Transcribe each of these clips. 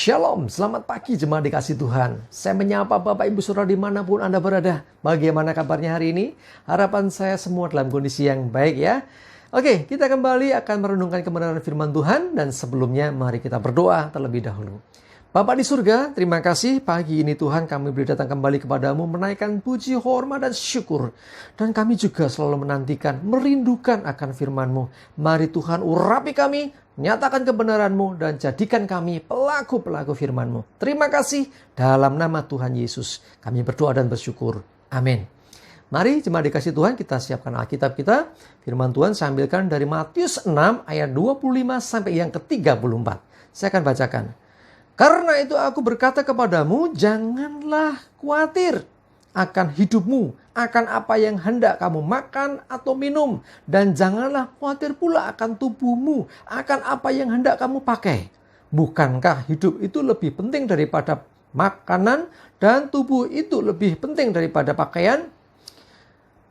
Shalom, selamat pagi jemaat dikasih Tuhan. Saya menyapa Bapak Ibu Saudara dimanapun Anda berada. Bagaimana kabarnya hari ini? Harapan saya semua dalam kondisi yang baik ya. Oke, kita kembali akan merenungkan kebenaran firman Tuhan. Dan sebelumnya mari kita berdoa terlebih dahulu. Bapa di surga, terima kasih pagi ini Tuhan kami boleh datang kembali kepadamu menaikkan puji, hormat, dan syukur. Dan kami juga selalu menantikan, merindukan akan firman-Mu. Mari Tuhan urapi kami, nyatakan kebenaran-Mu, dan jadikan kami pelaku-pelaku firman-Mu. Terima kasih dalam nama Tuhan Yesus. Kami berdoa dan bersyukur. Amin. Mari jemaat dikasih Tuhan kita siapkan Alkitab kita. Firman Tuhan saya ambilkan dari Matius 6 ayat 25 sampai yang ke-34. Saya akan bacakan. Karena itu aku berkata kepadamu, janganlah khawatir akan hidupmu, akan apa yang hendak kamu makan atau minum. Dan janganlah khawatir pula akan tubuhmu, akan apa yang hendak kamu pakai. Bukankah hidup itu lebih penting daripada makanan dan tubuh itu lebih penting daripada pakaian?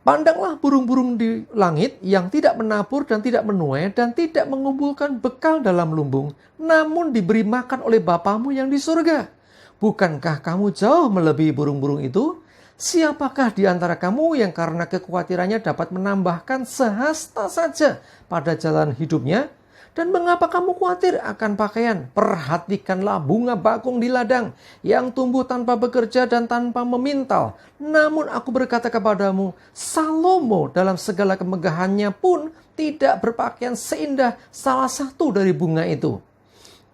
Pandanglah burung-burung di langit yang tidak menabur dan tidak menuai dan tidak mengumpulkan bekal dalam lumbung, namun diberi makan oleh Bapamu yang di surga. Bukankah kamu jauh melebihi burung-burung itu? Siapakah di antara kamu yang karena kekhawatirannya dapat menambahkan sehasta saja pada jalan hidupnya? Dan mengapa kamu khawatir akan pakaian? Perhatikanlah bunga bakung di ladang yang tumbuh tanpa bekerja dan tanpa memintal. Namun aku berkata kepadamu, Salomo dalam segala kemegahannya pun tidak berpakaian seindah salah satu dari bunga itu.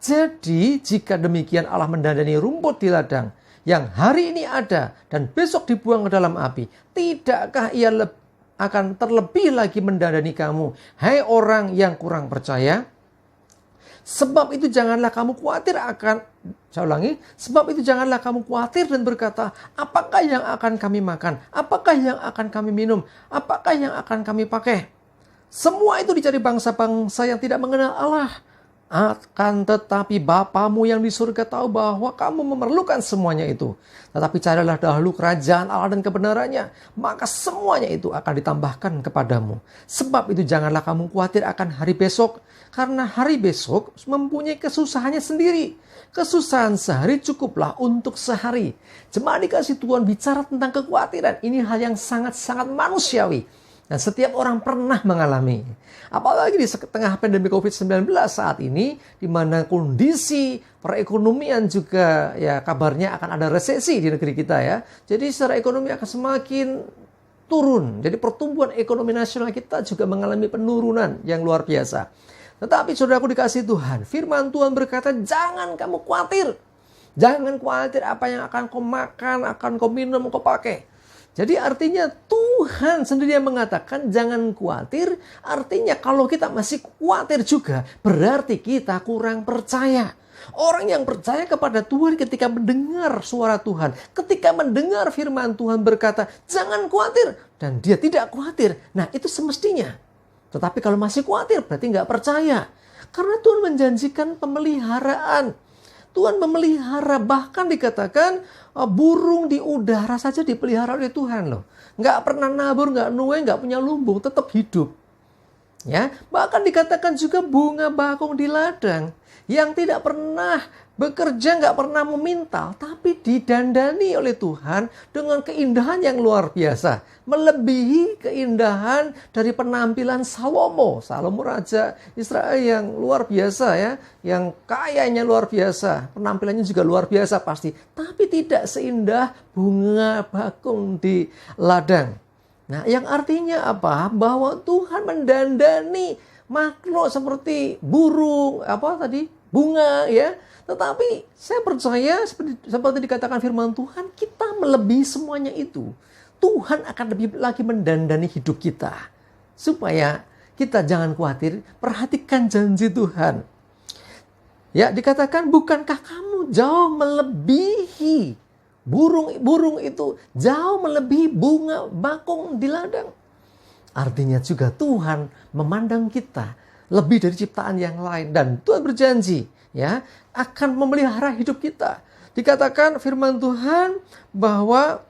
Jadi jika demikian Allah mendandani rumput di ladang yang hari ini ada dan besok dibuang ke dalam api, tidakkah ia akan terlebih lagi mendandani kamu, hai orang yang kurang percaya? Sebab itu janganlah kamu khawatir sebab itu janganlah kamu khawatir dan berkata, apakah yang akan kami makan? Apakah yang akan kami minum? Apakah yang akan kami pakai? Semua itu dicari bangsa-bangsa yang tidak mengenal Allah. Akan tetapi Bapamu yang di surga tahu bahwa kamu memerlukan semuanya itu. Tetapi carilah dahulu kerajaan Allah dan kebenarannya, maka semuanya itu akan ditambahkan kepadamu. Sebab itu janganlah kamu khawatir akan hari besok, karena hari besok mempunyai kesusahannya sendiri. Kesusahan sehari cukuplah untuk sehari. Jemaat dikasih Tuhan, bicara tentang kekhawatiran, ini hal yang sangat-sangat manusiawi. Dan setiap orang pernah mengalami. Apalagi di tengah pandemi COVID-19 saat ini, di mana kondisi perekonomian juga ya kabarnya akan ada resesi di negeri kita ya. Jadi secara ekonomi akan semakin turun. Jadi pertumbuhan ekonomi nasional kita juga mengalami penurunan yang luar biasa. Tetapi saudaraku dikasih Tuhan, firman Tuhan berkata, jangan kamu khawatir. Jangan khawatir apa yang akan kau makan, akan kau minum, kau pakai. Jadi artinya Tuhan sendiri yang mengatakan jangan khawatir. Artinya kalau kita masih khawatir juga berarti kita kurang percaya. Orang yang percaya kepada Tuhan ketika mendengar suara Tuhan, ketika mendengar firman Tuhan berkata jangan khawatir, dan dia tidak khawatir. Nah itu semestinya. Tetapi kalau masih khawatir berarti nggak percaya. Karena Tuhan menjanjikan pemeliharaan. Tuhan memelihara, bahkan dikatakan burung di udara saja dipelihara oleh Tuhan loh. Nggak pernah nabur, nggak nuai, nggak punya lumbung, tetap hidup. Ya, bahkan dikatakan juga bunga bakung di ladang yang tidak pernah bekerja, nggak pernah memintal, tapi didandani oleh Tuhan dengan keindahan yang luar biasa. Melebihi keindahan dari penampilan Salomo. Salomo Raja Israel yang luar biasa ya. Yang kayanya luar biasa. Penampilannya juga luar biasa pasti. Tapi tidak seindah bunga bakung di ladang. Nah yang artinya apa? Bahwa Tuhan mendandani makhluk seperti burung, bunga ya. Tetapi saya percaya seperti dikatakan firman Tuhan, kita melebihi semuanya itu. Tuhan akan lebih lagi mendandani hidup kita. Supaya kita jangan khawatir, perhatikan janji Tuhan. Ya, dikatakan bukankah kamu jauh melebihi burung itu, jauh melebihi bunga bakung di ladang. Artinya juga Tuhan memandang kita lebih dari ciptaan yang lain. Dan Tuhan berjanji ya akan memelihara hidup kita. Dikatakan firman Tuhan bahwa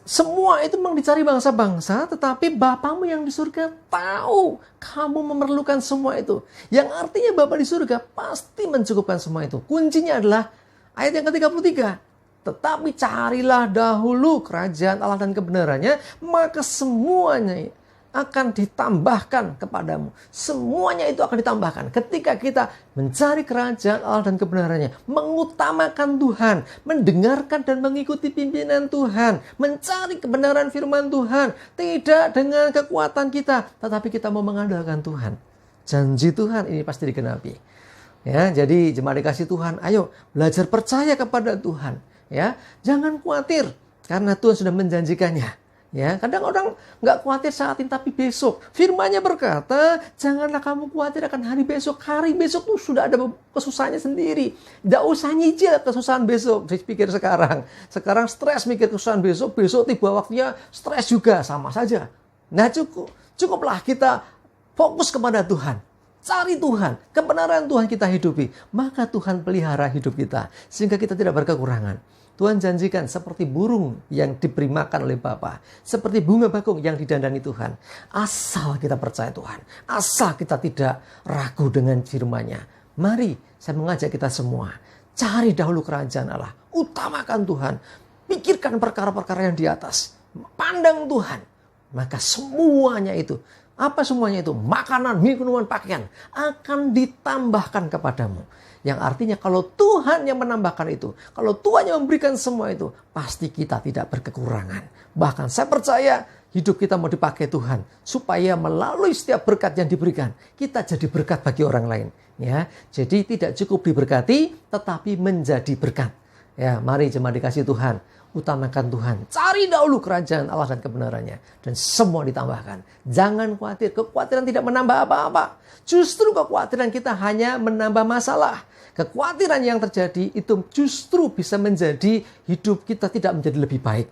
Semua itu memang dicari bangsa-bangsa, tetapi Bapamu yang di surga tahu kamu memerlukan semua itu. Yang artinya Bapa di surga pasti mencukupkan semua itu. Kuncinya adalah ayat yang ke-33. Tetapi carilah dahulu kerajaan Allah dan kebenarannya, maka semuanya akan ditambahkan kepadamu. Semuanya itu akan ditambahkan. Ketika kita mencari kerajaan Allah dan kebenarannya, mengutamakan Tuhan, mendengarkan dan mengikuti pimpinan Tuhan, mencari kebenaran firman Tuhan, tidak dengan kekuatan kita, tetapi kita mau mengandalkan Tuhan. Janji Tuhan ini pasti digenapi. Ya, jadi jemaat dikasih Tuhan, ayo belajar percaya kepada Tuhan. Ya, jangan khawatir karena Tuhan sudah menjanjikannya. Ya, kadang orang nggak khawatir saat ini tapi besok. Firman-Nya berkata, janganlah kamu khawatir akan hari besok. Hari besok tuh sudah ada kesusahannya sendiri. Nggak usah nyicil kesusahan besok. Pikir sekarang. Sekarang stres mikir kesusahan besok. Besok tiba waktunya stres juga. Sama saja. Nah cukuplah kita fokus kepada Tuhan. Cari Tuhan. Kebenaran Tuhan kita hidupi. Maka Tuhan pelihara hidup kita. Sehingga kita tidak berkekurangan. Tuhan janjikan seperti burung yang diberi makan oleh Bapa, seperti bunga bakung yang didandani Tuhan. Asal kita percaya Tuhan, asal kita tidak ragu dengan firman-Nya. Mari saya mengajak kita semua, cari dahulu kerajaan Allah, utamakan Tuhan, pikirkan perkara-perkara yang di atas, pandang Tuhan. Maka semuanya itu, apa semuanya itu? Makanan, minuman, pakaian akan ditambahkan kepadamu. Yang artinya kalau Tuhan yang menambahkan itu, kalau Tuhan yang memberikan semua itu, pasti kita tidak berkekurangan. Bahkan saya percaya hidup kita mau dipakai Tuhan, supaya melalui setiap berkat yang diberikan, kita jadi berkat bagi orang lain. Ya, jadi tidak cukup diberkati, tetapi menjadi berkat. Ya, mari jemaat dikasih Tuhan, utamakan Tuhan. Cari dahulu kerajaan Allah dan kebenarannya. Dan semua ditambahkan. Jangan khawatir. Kekhawatiran tidak menambah apa-apa. Justru kekhawatiran kita hanya menambah masalah. Kekhawatiran yang terjadi itu justru bisa menjadi hidup kita tidak menjadi lebih baik.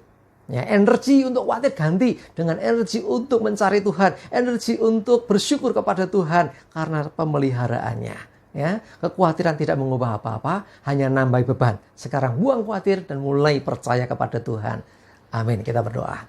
Ya, energi untuk khawatir ganti dengan energi untuk mencari Tuhan. Energi untuk bersyukur kepada Tuhan karena pemeliharaannya. Ya, kekhawatiran tidak mengubah apa-apa, hanya nambah beban. Sekarang buang khawatir dan mulai percaya kepada Tuhan. Amin. Kita berdoa.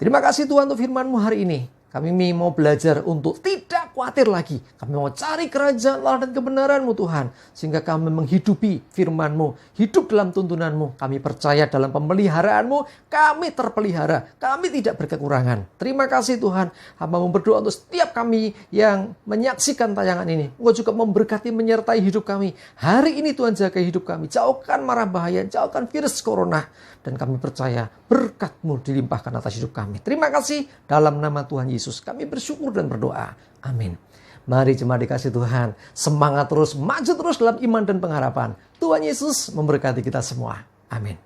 Terima kasih Tuhan untuk firman-Mu hari ini. Kami mau belajar untuk tidak khawatir lagi. Kami mau cari kerajaan Allah dan kebenaran-Mu Tuhan. Sehingga kami menghidupi firman-Mu. Hidup dalam tuntunan-Mu. Kami percaya dalam pemeliharaan-Mu. Kami terpelihara. Kami tidak berkekurangan. Terima kasih Tuhan. Hamba-Mu berdoa untuk setiap kami yang menyaksikan tayangan ini. Engkau juga memberkati menyertai hidup kami. Hari ini Tuhan jaga hidup kami. Jauhkan mara bahaya. Jauhkan virus corona. Dan kami percaya berkat-Mu dilimpahkan atas hidup kami. Terima kasih dalam nama Tuhan Yesus. Kami bersyukur dan berdoa. Amin. Mari jemaat dikasih Tuhan. Semangat terus, maju terus dalam iman dan pengharapan. Tuhan Yesus memberkati kita semua. Amin.